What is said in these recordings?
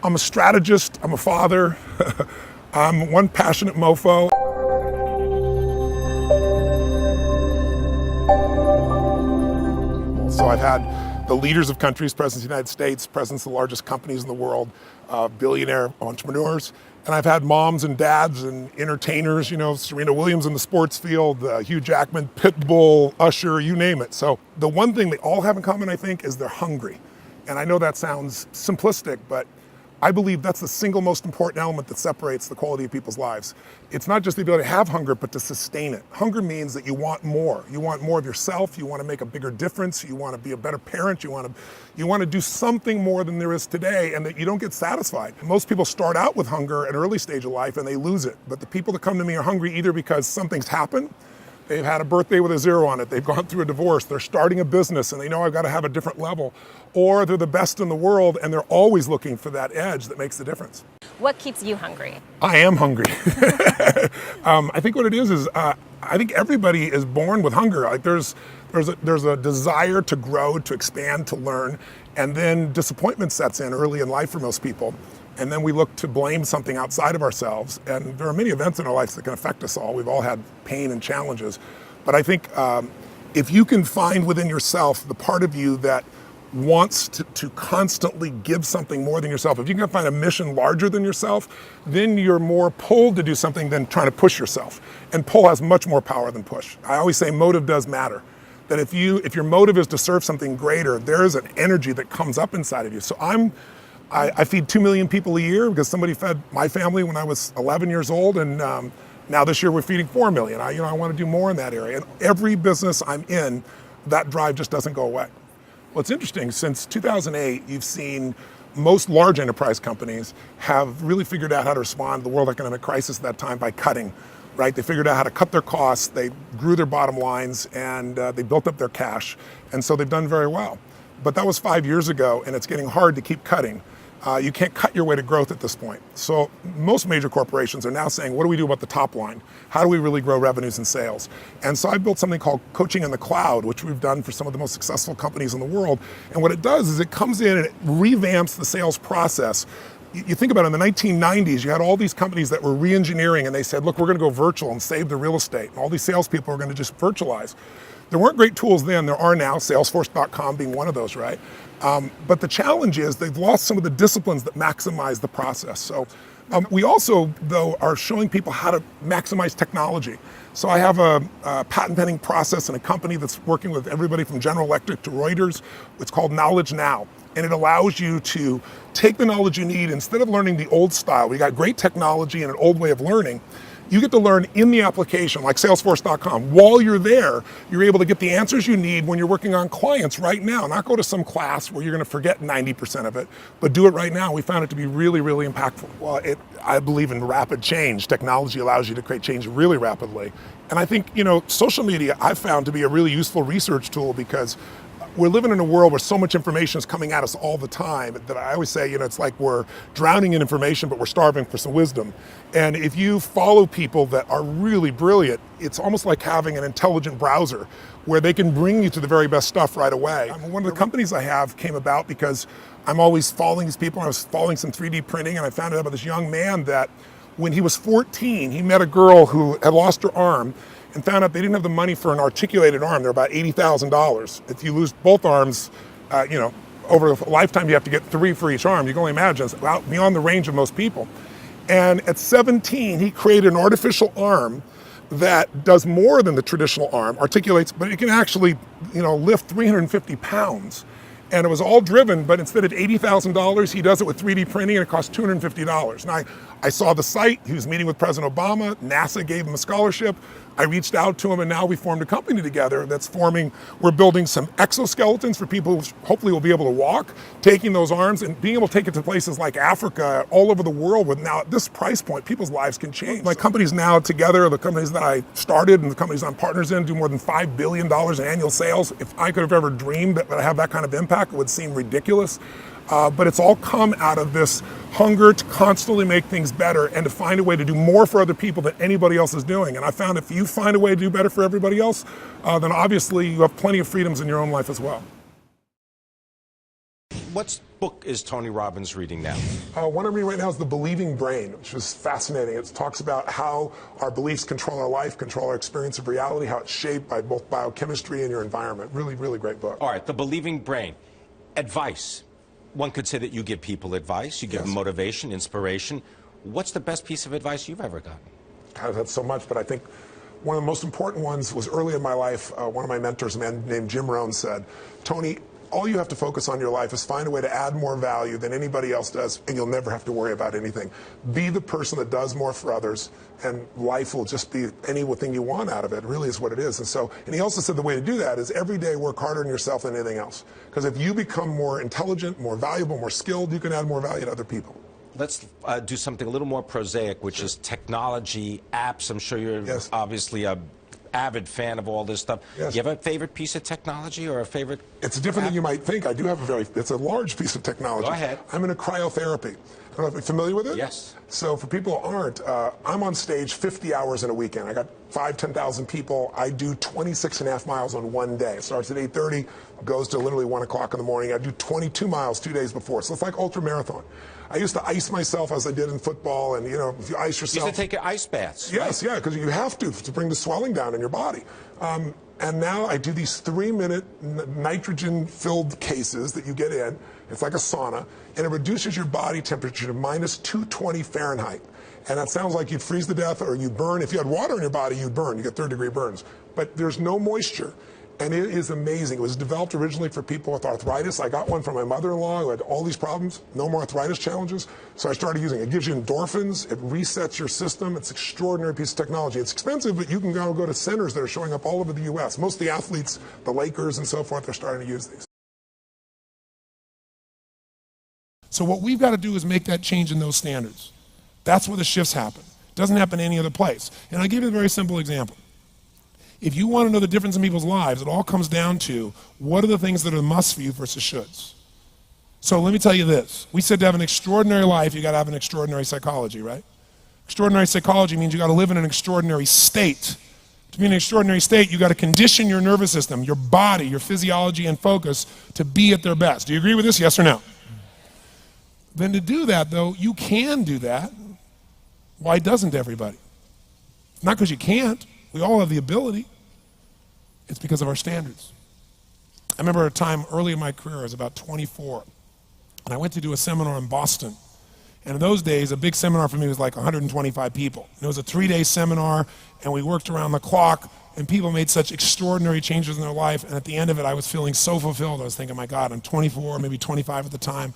I'm a strategist, I'm a father, I'm one passionate mofo. So I've had the leaders of countries, presidents of the United States, presidents of the largest companies in the world, billionaire entrepreneurs, and I've had moms and dads and entertainers, Serena Williams in the sports field, Hugh Jackman, Pitbull, Usher, you name it. So the one thing they all have in common, I think, is they're hungry. And I know that sounds simplistic, but I believe that's the single most important element that separates the quality of people's lives. It's not just the ability to have hunger, but to sustain it. Hunger means that you want more. You want more of yourself. You want to make a bigger difference. You want to be a better parent. You want to do something more than there is today, and that you don't get satisfied. Most people start out with hunger at an early stage of life and they lose it. But the people that come to me are hungry either because something's happened, they've had a birthday with a 0 on it, they've gone through a divorce, they're starting a business and they know I've got to have a different level, or they're the best in the world and they're always looking for that edge that makes the difference. What keeps you hungry? I am hungry. I think what it is I think everybody is born with hunger. Like there's a desire to grow, to expand, to learn, and then disappointment sets in early in life for most people. And then we look to blame something outside of ourselves. And there are many events in our lives that can affect us all. We've all had pain and challenges. But I think if you can find within yourself the part of you that wants to constantly give something more than yourself, if you can find a mission larger than yourself, then you're more pulled to do something than trying to push yourself. And pull has much more power than push. I always say motive does matter. That if your motive is to serve something greater, there is an energy that comes up inside of you. So I feed 2 million people a year because somebody fed my family when I was 11 years old, and now this year we're feeding 4 million. I want to do more in that area. And every business I'm in, that drive just doesn't go away. Well, it's interesting, since 2008, you've seen most large enterprise companies have really figured out how to respond to the world economic crisis at that time by cutting, right? They figured out how to cut their costs, they grew their bottom lines, and they built up their cash. And so they've done very well. But that was 5 years ago, and it's getting hard to keep cutting. You can't cut your way to growth at this point. So most major corporations are now saying, what do we do about the top line? How do we really grow revenues and sales? And so I built something called Coaching in the Cloud, which we've done for some of the most successful companies in the world. And what it does is it comes in and it revamps the sales process. You think about it, in the 1990s, you had all these companies that were re-engineering, and they said, look, we're going to go virtual and save the real estate. And all these salespeople are going to just virtualize. There weren't great tools then, there are now, Salesforce.com being one of those, right? But the challenge is they've lost some of the disciplines that maximize the process. So we also, though, are showing people how to maximize technology. So I have a patent pending process in a company that's working with everybody from General Electric to Reuters. It's called Knowledge Now. And it allows you to take the knowledge you need, instead of learning the old style, we got great technology and an old way of learning, you get to learn in the application, like Salesforce.com. While you're there, you're able to get the answers you need when you're working on clients right now, not go to some class where you're going to forget 90% of it, but do it right now. We found it to be really, really impactful. Well, I believe in rapid change. Technology allows you to create change really rapidly. And I think, social media I've found to be a really useful research tool, because we're living in a world where so much information is coming at us all the time that I always say, it's like we're drowning in information, but we're starving for some wisdom. And if you follow people that are really brilliant, it's almost like having an intelligent browser where they can bring you to the very best stuff right away. One of the companies I have came about because I'm always following these people. I was following some 3D printing, and I found out about this young man that when he was 14, he met a girl who had lost her arm, and found out they didn't have the money for an articulated arm. They're about $80,000. If you lose both arms, over a lifetime you have to get 3 for each arm. You can only imagine, it's out beyond the range of most people. And at 17, he created an artificial arm that does more than the traditional arm, articulates, but it can actually, lift 350 pounds. And it was all driven, but instead of $80,000, he does it with 3D printing, and it costs $250. And I saw the site. He was meeting with President Obama. NASA gave him a scholarship. I reached out to him, and now we formed a company together we're building some exoskeletons for people who hopefully will be able to walk, taking those arms and being able to take it to places like Africa, all over the world. With now at this price point, people's lives can change. My companies now together, the companies that I started and the companies I'm partners in, do more than $5 billion in annual sales. If I could have ever dreamed that I have that kind of impact, it would seem ridiculous. But it's all come out of this hunger to constantly make things better and to find a way to do more for other people than anybody else is doing. And I found if you find a way to do better for everybody else, then obviously you have plenty of freedoms in your own life as well. What's book is Tony Robbins reading now? One I'm reading right now is The Believing Brain, which is fascinating. It talks about how our beliefs control our life, control our experience of reality, how it's shaped by both biochemistry and your environment. Really, really great book. All right, The Believing Brain. Advice. One could say that you give people advice, you give them motivation, inspiration. What's the best piece of advice you've ever gotten? I've had so much, but I think one of the most important ones was early in my life. One of my mentors, a man named Jim Rohn, said, Tony, all you have to focus on in your life is find a way to add more value than anybody else does, and you'll never have to worry about anything. Be the person that does more for others, and life will just be anything you want out of it. It really is what it is. And he also said the way to do that is every day work harder on yourself than anything else. Because if you become more intelligent, more valuable, more skilled, you can add more value to other people. Let's do something a little more prosaic, which is technology, apps. I'm sure you're obviously a avid fan of all this stuff. Yes. Do you have a favorite piece of technology or a favorite? It's different than you might think. I do have it's a large piece of technology. Go ahead. I'm in a cryotherapy. I don't know if you're familiar with it? Yes. So for people who aren't, I'm on stage 50 hours in a weekend. I got 10,000 people. I do 26 and a half miles on one day. It starts at 8:30, goes to literally 1 o'clock in the morning. I do 22 miles 2 days before. So it's like ultra marathon. I used to ice myself as I did in football, and if you ice yourself. You used to take ice baths. Yes, right? Yeah, because you have to bring the swelling down in your body. And now I do these 3-minute nitrogen-filled cases that you get in. It's like a sauna, and it reduces your body temperature to minus 220 Fahrenheit. And that sounds like you'd freeze to death or you'd burn. If you had water in your body, you'd burn. You get third-degree burns. But there's no moisture. And it is amazing. It was developed originally for people with arthritis. I got one from my mother-in-law who had all these problems, no more arthritis challenges. So I started using it. It gives you endorphins. It resets your system. It's an extraordinary piece of technology. It's expensive, but you can go to centers that are showing up all over the U.S. Most of the athletes, the Lakers and so forth, are starting to use these. So what we've got to do is make that change in those standards. That's where the shifts happen. It doesn't happen any other place. And I'll give you a very simple example. If you want to know the difference in people's lives, it all comes down to what are the things that are musts for you versus shoulds. So let me tell you this. We said to have an extraordinary life, you got to have an extraordinary psychology, right? Extraordinary psychology means you got to live in an extraordinary state. To be in an extraordinary state, you got to condition your nervous system, your body, your physiology and focus to be at their best. Do you agree with this? Yes or no? Then to do that, though, you can do that. Why doesn't everybody? Not because you can't. We all have the ability. It's because of our standards. I remember a time early in my career, I was about 24, and I went to do a seminar in Boston. And in those days, a big seminar for me was like 125 people. And it was a 3-day seminar, and we worked around the clock, and people made such extraordinary changes in their life. And at the end of it, I was feeling so fulfilled. I was thinking, my God, I'm 24, maybe 25 at the time,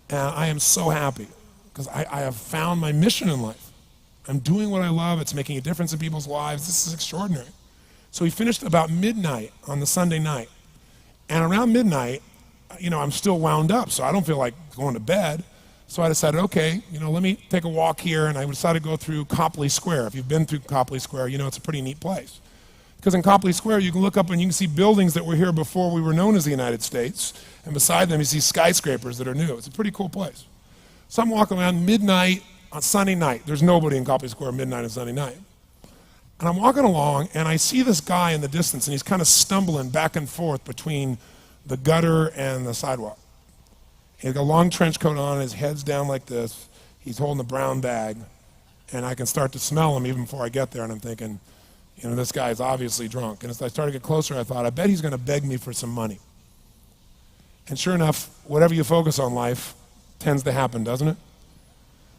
and I am so happy because I have found my mission in life. I'm doing what I love. It's making a difference in people's lives. This is extraordinary. So we finished about midnight on the Sunday night. And around midnight, I'm still wound up, so I don't feel like going to bed. So I decided, okay, let me take a walk here, and I decided to go through Copley Square. If you've been through Copley Square, it's a pretty neat place. Because in Copley Square, you can look up and you can see buildings that were here before we were known as the United States, and beside them you see skyscrapers that are new. It's a pretty cool place. So I'm walking around midnight on Sunday night. There's nobody in Copley Square midnight on Sunday night. And I'm walking along, and I see this guy in the distance, and he's kind of stumbling back and forth between the gutter and the sidewalk. He's got a long trench coat on, his head's down like this. He's holding a brown bag, and I can start to smell him even before I get there, and I'm thinking, this guy's obviously drunk. And as I started to get closer, I thought, I bet he's going to beg me for some money. And sure enough, whatever you focus on life tends to happen, doesn't it?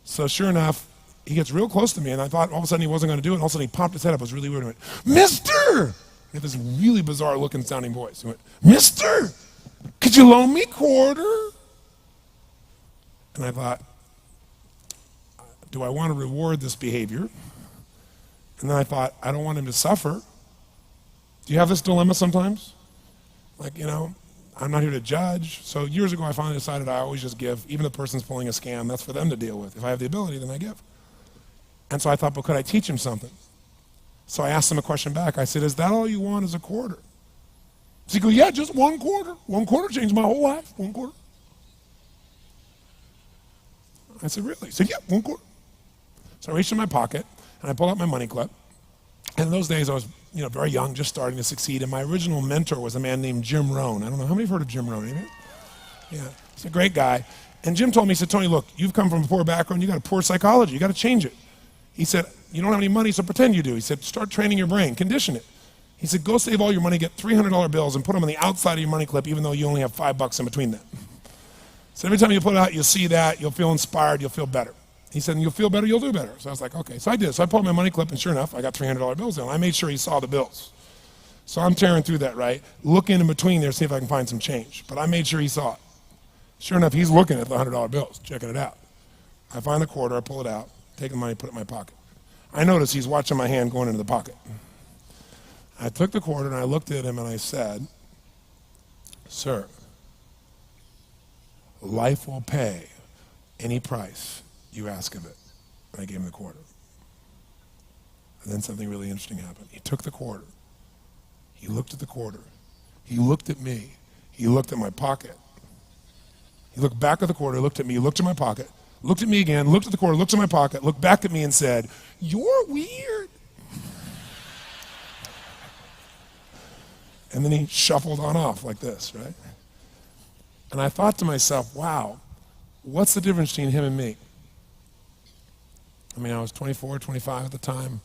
So sure enough, he gets real close to me, and I thought all of a sudden he wasn't going to do it, and all of a sudden he popped his head up. It was really weird. He went, "Mister!" He had this really bizarre looking sounding voice. He went, "Mister, could you loan me a quarter?" And I thought, do I want to reward this behavior? And then I thought, I don't want him to suffer. Do you have this dilemma sometimes? Like, I'm not here to judge. So years ago, I finally decided I always just give. Even the person's pulling a scam, that's for them to deal with. If I have the ability, then I give. And so I thought, but could I teach him something? So I asked him a question back. I said, is that all you want is a quarter? So he goes, yeah, just 1 quarter. 1 quarter changed my whole life. 1 quarter. I said, really? He said, yeah, 1 quarter. So I reached in my pocket, and I pulled out my money clip. And in those days, I was very young, just starting to succeed. And my original mentor was a man named Jim Rohn. I don't know, how many have heard of Jim Rohn? Anybody? Yeah. He's a great guy. And Jim told me, he said, Tony, look, you've come from a poor background. You got a poor psychology. You got to change it. He said, you don't have any money, so pretend you do. He said, start training your brain, condition it. He said, go save all your money, get $300 bills and put them on the outside of your money clip, even though you only have $5 in between them. So every time you put it out, you'll see that, you'll feel inspired, you'll feel better. He said, and you'll feel better, you'll do better. So I was like, okay. So I did. So I pulled my money clip, and sure enough, I got $300 bills in. I made sure he saw the bills. So I'm tearing through that, right? Looking in between there, see if I can find some change. But I made sure he saw it. Sure enough, he's looking at the $100 bills, checking it out. I find the quarter, I pull it out, take the money, put it in my pocket. I notice he's watching my hand going into the pocket. I took the quarter and I looked at him and I said, sir, life will pay any price you ask of it. And I gave him the quarter. And then something really interesting happened. He took the quarter. He looked at the quarter. He looked at me. He looked at my pocket. He looked back at the quarter, looked at me, looked at my pocket, looked at me again, looked at the quarter, looked at my pocket, looked back at me and said, you're weird. And then he shuffled on off like this, right? And I thought to myself, wow, what's the difference between him and me? I mean, I was 24, 25 at the time,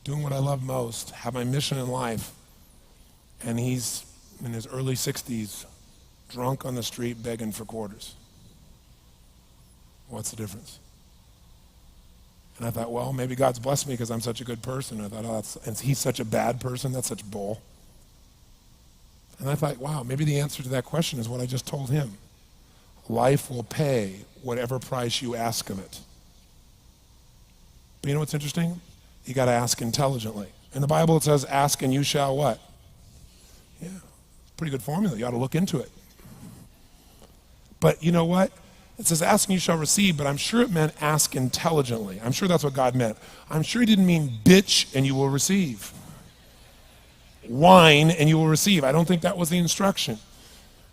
doing what I love most, have my mission in life, and he's in his early 60s, drunk on the street begging for quarters. What's the difference? And I thought, well, maybe God's blessed me because I'm such a good person. I thought, oh, and he's such a bad person, that's such bull. And I thought, wow, maybe the answer to that question is what I just told him. Life will pay whatever price you ask of it. But you know what's interesting? You got to ask intelligently. In the Bible it says, ask and you shall what? Yeah, pretty good formula. You ought to look into it. But you know what? It says, ask and you shall receive, but I'm sure it meant ask intelligently. I'm sure that's what God meant. I'm sure he didn't mean bitch and you will receive. Whine and you will receive. I don't think that was the instruction.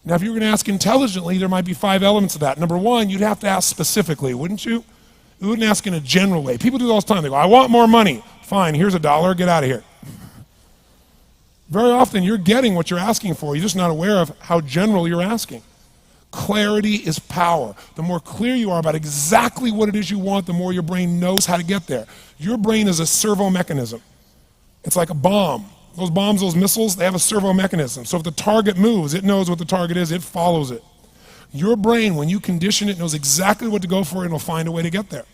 Now, if you were going to ask intelligently, there might be 5 elements of that. Number one, you'd have to ask specifically, wouldn't you? You wouldn't ask in a general way. People do that all the time. They go, I want more money. Fine, here's $1, get out of here. Very often, you're getting what you're asking for. You're just not aware of how general you're asking. Clarity is power. The more clear you are about exactly what it is you want, the more your brain knows how to get there. Your brain is a servo mechanism. It's like a bomb. Those bombs, those missiles, they have a servo mechanism. So if the target moves, it knows what the target is, it follows it. Your brain, when you condition it, knows exactly what to go for and it'll find a way to get there.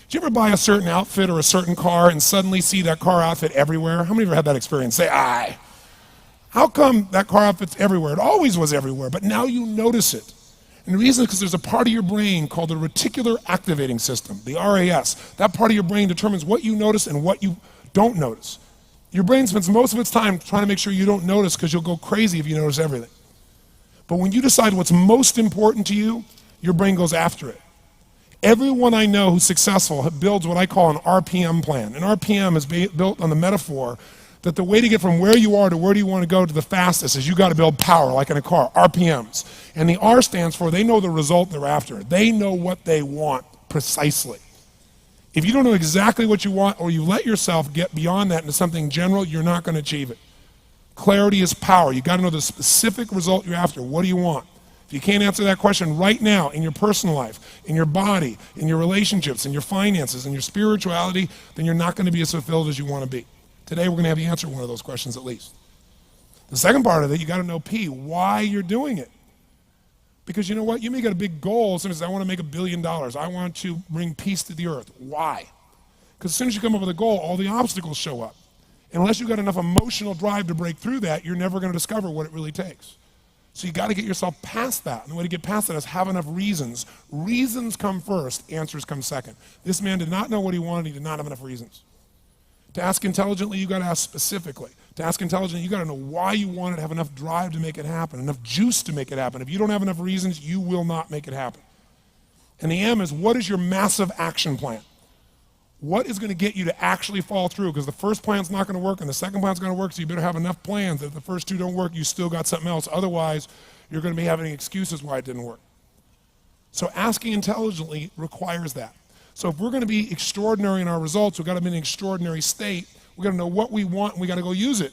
Did you ever buy a certain outfit or a certain car and suddenly see that car outfit everywhere? How many of you have had that experience? Say, aye. How come that car outfit's everywhere? It always was everywhere, but now you notice it. And the reason is because there's a part of your brain called the reticular activating system, the RAS. That part of your brain determines what you notice and what you don't notice. Your brain spends most of its time trying to make sure you don't notice because you'll go crazy if you notice everything. But when you decide what's most important to you, your brain goes after it. Everyone I know who's successful builds what I call an RPM plan. An RPM is built on the metaphor that the way to get from where you are to where do you want to go to the fastest is you got to build power, like in a car, RPMs. And the R stands for they know the result they're after. They know what they want precisely. If you don't know exactly what you want or you let yourself get beyond that into something general, you're not going to achieve it. Clarity is power. You got to know the specific result you're after. What do you want? If you can't answer that question right now in your personal life, in your body, in your relationships, in your finances, in your spirituality, then you're not going to be as fulfilled as you want to be. Today we're going to have you answer one of those questions at least. The second part of it, you got to know P, why you're doing it. Because you know what? You may get a big goal. Somebody says, I want to make $1 billion. I want to bring peace to the earth. Why? Because as soon as you come up with a goal, all the obstacles show up. And unless you've got enough emotional drive to break through that, you're never going to discover what it really takes. So you got to get yourself past that. And the way to get past that is have enough reasons. Reasons come first, answers come second. This man did not know what he wanted. He did not have enough reasons. To ask intelligently, you got to ask specifically. To ask intelligently, you got to know why you want it, have enough drive to make it happen, enough juice to make it happen. If you don't have enough reasons, you will not make it happen. And the M is, what is your massive action plan? What is going to get you to actually fall through? Because the first plan's not going to work and the second plan's going to work, so you better have enough plans that if the first two don't work, you still got something else. Otherwise, you're going to be having excuses why it didn't work. So asking intelligently requires that. So if we're going to be extraordinary in our results, we've got to be in an extraordinary state. We've got to know what we want and we've got to go use it.